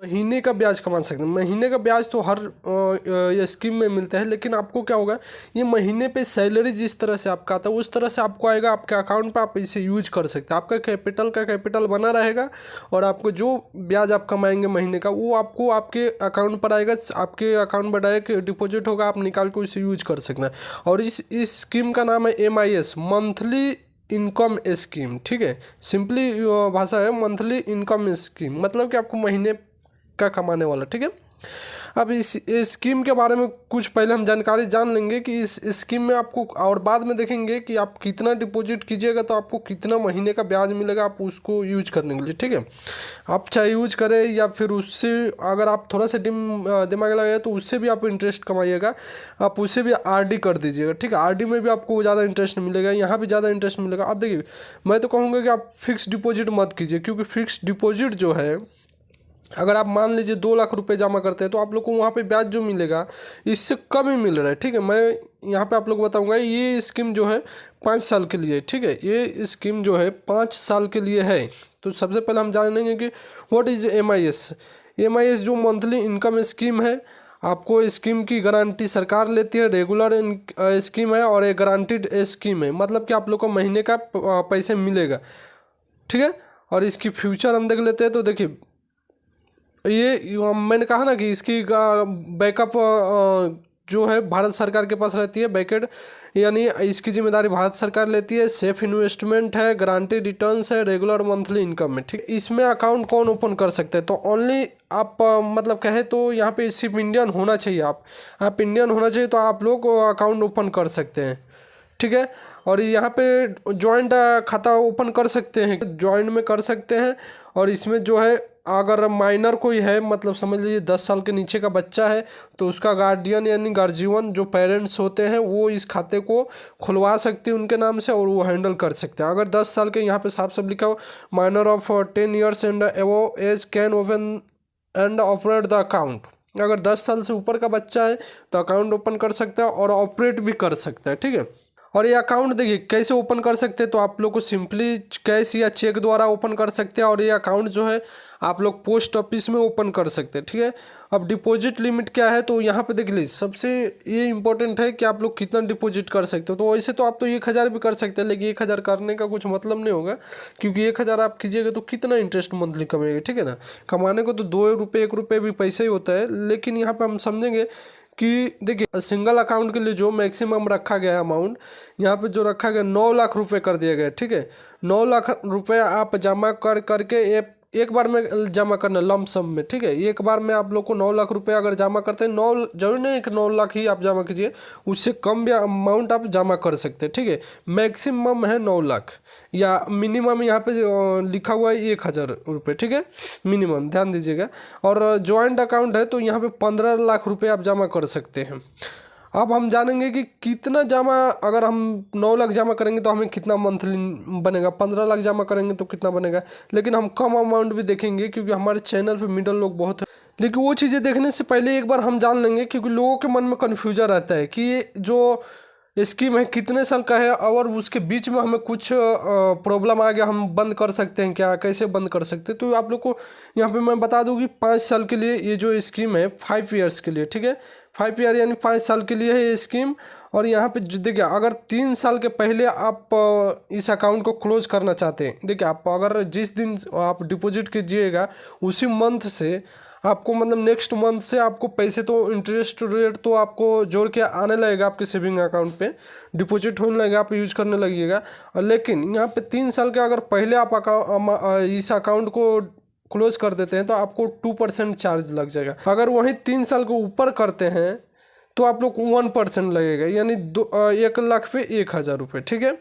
महीने का ब्याज कमा सकते हैं। महीने का ब्याज तो हर ये स्कीम में मिलता है, लेकिन आपको क्या होगा, ये महीने पे सैलरी जिस तरह से आपका आता है उस तरह से आपको आएगा आपके अकाउंट पे, आप इसे यूज कर सकते हैं। आपका कैपिटल बना रहेगा और आपको जो ब्याज आप कमाएंगे महीने का वो आपको आपके अकाउंट पर आएगा, आपके अकाउंट पर डायरेक्ट डिपॉजिट होगा, आप निकाल के उसे यूज कर सकते हैं। और इस स्कीम का नाम है MIS, मंथली इनकम स्कीम। ठीक है, सिंपली भाषा है मंथली इनकम स्कीम, मतलब कि आपको महीने का कमाने वाला। ठीक है, अब इस स्कीम के बारे में कुछ पहले हम जानकारी जान लेंगे कि इस स्कीम में आपको, और बाद में देखेंगे कि आप कितना डिपॉजिट कीजिएगा तो आपको कितना महीने का ब्याज मिलेगा आप उसको यूज करने के लिए। ठीक है, आप चाहे यूज करें या फिर उससे अगर आप थोड़ा सा दिमाग लगाए तो उससे भी आप इंटरेस्ट कमाइएगा, आप उससे भी RD कर दीजिएगा। ठीक है, RD में भी आपको ज़्यादा इंटरेस्ट मिलेगा, यहाँ भी ज़्यादा इंटरेस्ट मिलेगा। अब देखिए, मैं तो कहूँगा कि आप फिक्स डिपॉजिट मत कीजिए, क्योंकि फिक्स डिपॉजिट जो है, अगर आप मान लीजिए 2 लाख रुपए जमा करते हैं तो आप लोग को वहाँ पे ब्याज जो मिलेगा इससे कम ही मिल रहा है। ठीक है, मैं यहाँ पे आप लोग को बताऊँगा, ये स्कीम जो है 5 साल के लिए। ठीक है, ये स्कीम जो है 5 साल के लिए है। तो सबसे पहले हम जानेंगे कि व्हाट इज़ MIS जो मंथली इनकम स्कीम है, आपको स्कीम की गारंटी सरकार लेती है, रेगुलर स्कीम है और एक गारंटीड स्कीम है, मतलब कि आप लोग को महीने का पैसे मिलेगा। ठीक है, और इसकी फ्यूचर हम देख लेते हैं। तो देखिए, ये मैंने कहा ना कि इसकी बैकअप जो है भारत सरकार के पास रहती है, बैकेड यानी इसकी जिम्मेदारी भारत सरकार लेती है। सेफ इन्वेस्टमेंट है, गारंटी रिटर्न्स है, रेगुलर मंथली इनकम है। ठीक, इसमें अकाउंट कौन ओपन कर सकते हैं, तो ओनली आप मतलब कहे तो यहाँ पे सिर्फ इंडियन होना चाहिए, आप इंडियन होना चाहिए तो आप लोग अकाउंट ओपन कर सकते हैं। ठीक है, और यहाँ पे जॉइंट खाता ओपन कर सकते हैं, जॉइंट में कर सकते हैं। और इसमें जो है अगर माइनर कोई है, मतलब समझ लीजिए 10 साल के नीचे का बच्चा है, तो उसका गार्डियन यानी गार्जियन जो पेरेंट्स होते हैं वो इस खाते को खुलवा सकते हैं उनके नाम से, और वो हैंडल कर सकते हैं। अगर 10 साल के, यहाँ पे साफ साफ लिखा हो, minor of 10 years and above age can open and operate the account. अगर 10 साल से ऊपर का बच्चा है तो अकाउंट ओपन कर सकता है और ऑपरेट भी कर सकता है। ठीक है, और ये अकाउंट देखिए कैसे ओपन कर सकते हैं, तो आप लोग को सिंपली कैश या चेक द्वारा ओपन कर सकते हैं। और ये अकाउंट जो है आप लोग पोस्ट ऑफिस में ओपन कर सकते हैं। ठीक है, अब डिपॉजिट लिमिट क्या है, तो यहाँ पे देख लीजिए, सबसे ये इंपॉर्टेंट है कि आप लोग कितना डिपॉजिट कर सकते हो। तो वैसे तो आप तो 1000 भी कर सकते हैं, लेकिन 1000 करने का कुछ मतलब नहीं होगा, क्योंकि 1000 आप कीजिएगा तो कितना इंटरेस्ट मंथली कमाएगा। ठीक है ना, कमाने को तो 2 रुपये 1 रुपये भी पैसे ही होता है, लेकिन यहाँ पे हम समझेंगे कि देखिए सिंगल अकाउंट के लिए जो मैक्सिमम रखा गया है अमाउंट, यहाँ पे जो रखा गया 9 लाख रुपए कर दिया गया। ठीक है, 9 लाख रुपए आप जमा करके एक बार में जमा करना लमसम में। ठीक है, एक बार में आप लोग को 9 लाख रुपए अगर जमा करते हैं, 9 जरूरी नहीं कि 9 लाख ही आप जमा कीजिए, उससे कम भी अमाउंट आप जमा कर सकते हैं। ठीक है, मैक्सिमम है 9 लाख, या मिनिमम यहाँ पे लिखा हुआ है 1000 रुपये। ठीक है, मिनिमम ध्यान दीजिएगा। और जॉइंट अकाउंट है तो यहाँ पे 15 लाख रुपये आप जमा कर सकते हैं। अब हम जानेंगे कि कितना जमा, अगर हम 9 लाख जमा करेंगे तो हमें कितना मंथली बनेगा, 15 लाख जमा करेंगे तो कितना बनेगा, लेकिन हम कम अमाउंट भी देखेंगे क्योंकि हमारे चैनल पे मिडल लोग बहुत है। लेकिन वो चीज़ें देखने से पहले एक बार हम जान लेंगे, क्योंकि लोगों के मन में कन्फ्यूजन रहता है कि ये जो स्कीम है कितने साल का है, और उसके बीच में हमें कुछ प्रॉब्लम आ गया, हम बंद कर सकते हैं क्या, कैसे बंद कर सकते हैं। तो आप लोग को यहाँ पे मैं बता दूँ कि 5 साल के लिए ये जो स्कीम है, 5 ईयर्स के लिए। ठीक है, 5 ईयर यानी 5 साल के लिए है ये स्कीम। और यहाँ पे देखिए, अगर 3 साल के पहले आप इस अकाउंट को क्लोज करना चाहते हैं, देखिए आप अगर जिस दिन आप डिपॉजिट कीजिएगा उसी मंथ से आपको, मतलब नेक्स्ट मंथ से आपको पैसे तो इंटरेस्ट रेट तो आपको जोड़ के आने लगेगा आपके सेविंग अकाउंट पे, डिपॉजिट होने लगेगा, आप यूज करने लगेगा। लेकिन यहाँ पे 3 साल के अगर पहले आप इस अकाउंट को क्लोज कर देते हैं तो आपको 2% चार्ज लग जाएगा। अगर वहीं 3 साल के ऊपर करते हैं तो आप लोग को 1% लगेगा, यानी 1 लाख पे 1000 रुपये। ठीक है,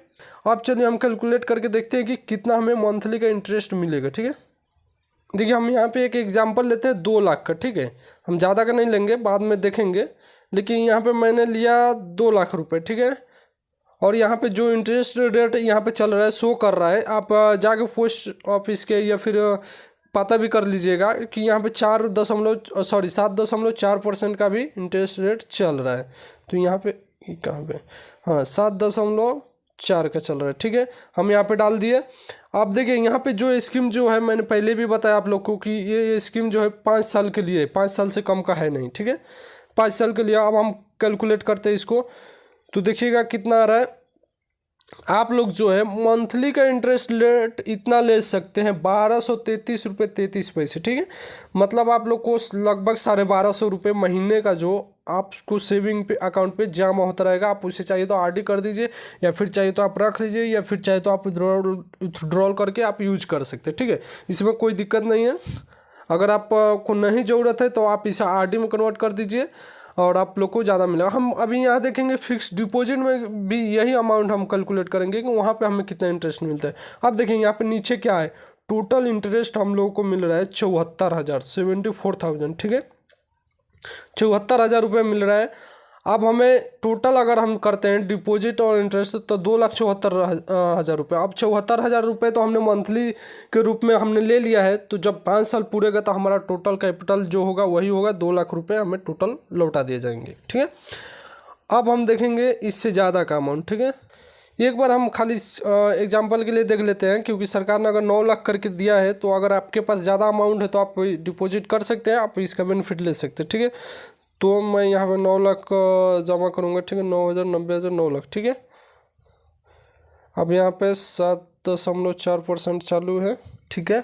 अब चलिए हम कैलकुलेट करके देखते हैं कि कितना हमें मंथली का इंटरेस्ट मिलेगा। ठीक है, देखिए हम यहाँ पे एक एग्जांपल लेते हैं 2 लाख का। ठीक है, हम ज़्यादा का नहीं लेंगे, बाद में देखेंगे, लेकिन यहाँ पे मैंने लिया 2 लाख रुपए। ठीक है, और यहाँ पे जो इंटरेस्ट रेट यहाँ पे चल रहा है, शो कर रहा है, आप जाके पोस्ट ऑफिस के या फिर पता भी कर लीजिएगा कि यहाँ पे 7.4% का भी इंटरेस्ट रेट चल रहा है। तो यहाँ पे कहाँ पे, हाँ 7.4 का चल रहा है। ठीक है, हम यहाँ पे डाल दिए। आप देखिए यहाँ पे जो स्कीम जो है, मैंने पहले भी बताया आप लोग को कि ये स्कीम जो है 5 साल के लिए, 5 साल से कम का है नहीं, ठीक है, 5 साल के लिए। अब हम कैलकुलेट करते हैं इसको, तो देखिएगा कितना आ रहा है। आप लोग जो है मंथली का इंटरेस्ट रेट इतना ले सकते हैं 1233 रुपये 33 पैसे, ठीक है। मतलब आप लोग को लगभग 1250 रुपये महीने का जो आपको सेविंग पे अकाउंट पे जमा होता रहेगा। आप उसे चाहिए तो आरडी कर दीजिए, या फिर चाहिए तो आप रख लीजिए, या फिर चाहे तो आप विड्रॉल करके आप यूज कर सकते हैं, ठीक है। इसमें कोई दिक्कत नहीं है। अगर आपको नहीं ज़रूरत है तो आप इसे आरडी में कन्वर्ट कर दीजिए और आप लोग को ज़्यादा मिलेगा। हम अभी यहाँ देखेंगे फिक्स डिपॉजिट में भी यही अमाउंट हम कैलकुलेट करेंगे कि वहाँ पे हमें कितना इंटरेस्ट मिलता है। अब देखिए यहाँ पे नीचे क्या है, टोटल इंटरेस्ट हम लोगों को मिल रहा है 74,000, 74,000, ठीक है, 74,000 रुपये मिल रहा है। अब हमें टोटल अगर हम करते हैं डिपॉजिट और इंटरेस्ट तो 2,74,000 रुपये। अब 74,000 रुपये तो हमने मंथली के रूप में हमने ले लिया है, तो जब 5 साल पूरे गए तो हमारा टोटल कैपिटल जो होगा वही होगा, 2 लाख रुपये हमें टोटल लौटा दिए जाएंगे, ठीक है। अब हम देखेंगे इससे ज़्यादा का अमाउंट, ठीक है। एक बार हम खाली एग्जांपल के लिए देख लेते हैं, क्योंकि सरकार ने अगर 9 लाख करके दिया है तो अगर आपके पास ज़्यादा अमाउंट है तो आप डिपॉजिट कर सकते हैं, आप इसका बेनिफिट ले सकते हैं, ठीक है। तो मैं यहाँ पे 9 लाख जमा करूँगा, ठीक है, 9,000, 90,000, 9 लाख, ठीक है। अब यहाँ पे 7.4% चालू है, ठीक है।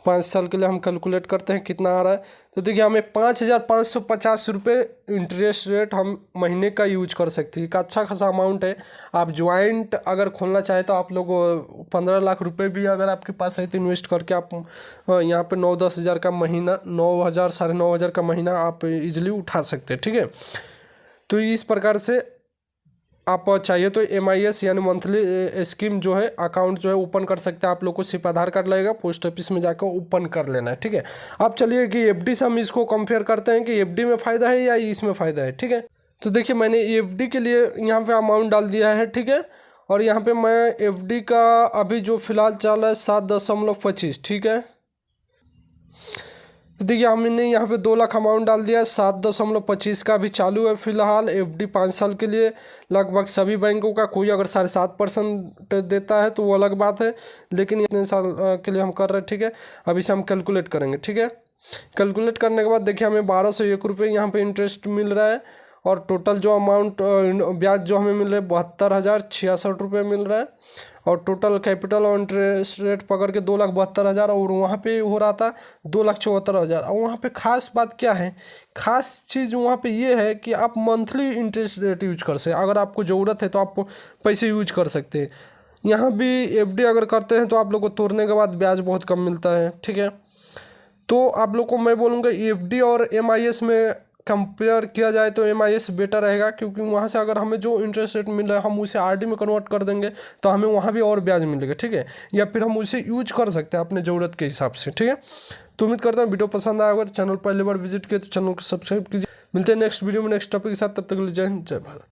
5 साल के लिए हम कैलकुलेट करते हैं कितना आ रहा है, तो देखिए हमें 5,550 रुपये इंटरेस्ट रेट हम महीने का यूज कर सकते हैं। एक अच्छा खासा अमाउंट है। आप ज्वाइंट अगर खोलना चाहे तो आप लोग 15 लाख रुपए भी अगर आपके पास है तो इन्वेस्ट करके आप यहाँ पे 9-10 हज़ार का महीना, 9,000 9,500 का महीना आप इजीली उठा सकते हैं, ठीक है। तो इस प्रकार से आप चाहिए तो MIS यानी मंथली स्कीम जो है अकाउंट जो है ओपन कर सकते हैं। आप लोग को सिर्फ आधार कार्ड लगेगा, पोस्ट ऑफिस में जाकर ओपन कर लेना है, ठीक है। अब चलिए कि FD से हम इसको कंपेयर करते हैं कि FD में फ़ायदा है या इसमें फ़ायदा है, ठीक है। तो देखिए मैंने FD के लिए यहाँ पे अमाउंट डाल दिया है, ठीक है। और यहाँ पे मैं FD का अभी जो फिलहाल चल रहा है 7.25, ठीक है। तो देखिए हमने यहाँ पे 2 लाख अमाउंट डाल दिया है, 7.25 का भी चालू है फिलहाल। FD 5 साल के लिए लगभग सभी बैंकों का, कोई अगर 7.5% देता है तो वो अलग बात है, लेकिन इतने साल के लिए हम कर रहे हैं, ठीक है। अब इसे हम कैलकुलेट करेंगे, ठीक है। कैलकुलेट करने के बाद देखिए हमें 1,201 रुपये यहाँ पे इंटरेस्ट मिल रहा है, और टोटल जो अमाउंट ब्याज जो हमें मिल रहा है 72,066 रुपये मिल रहा है, और टोटल कैपिटल और इंटरेस्ट रेट पकड़ के 2,72,000, और वहाँ पे हो रहा था 2,74,000। और वहाँ पे खास बात क्या है, खास चीज़ वहाँ पे ये है कि आप मंथली इंटरेस्ट रेट यूज कर सकते हैं। अगर आपको ज़रूरत है तो आप पैसे यूज कर सकते हैं। यहाँ भी FD अगर करते हैं तो आप लोग को तोड़ने के बाद ब्याज बहुत कम मिलता है, ठीक है। तो आप लोग को मैं बोलूँगा FD और MIS में कंपेयर किया जाए तो MIS बेटर रहेगा, क्योंकि वहाँ से अगर हमें जो इंटरेस्ट रेट मिल रहा है हम उसे RD में कन्वर्ट कर देंगे तो हमें वहाँ भी और ब्याज मिलेगा, ठीक है। या फिर हम उसे यूज कर सकते हैं अपने ज़रूरत के हिसाब से, ठीक है। तो उम्मीद करता हूँ वीडियो पसंद आया होगा। तो चैनल पहली बार विजिट किया तो चैनल को सब्सक्राइब कीजिए। मिलते हैं नेक्स्ट वीडियो में नेक्स्ट टॉपिक के साथ, तब तक के लिए जय हिंद, जय भारत।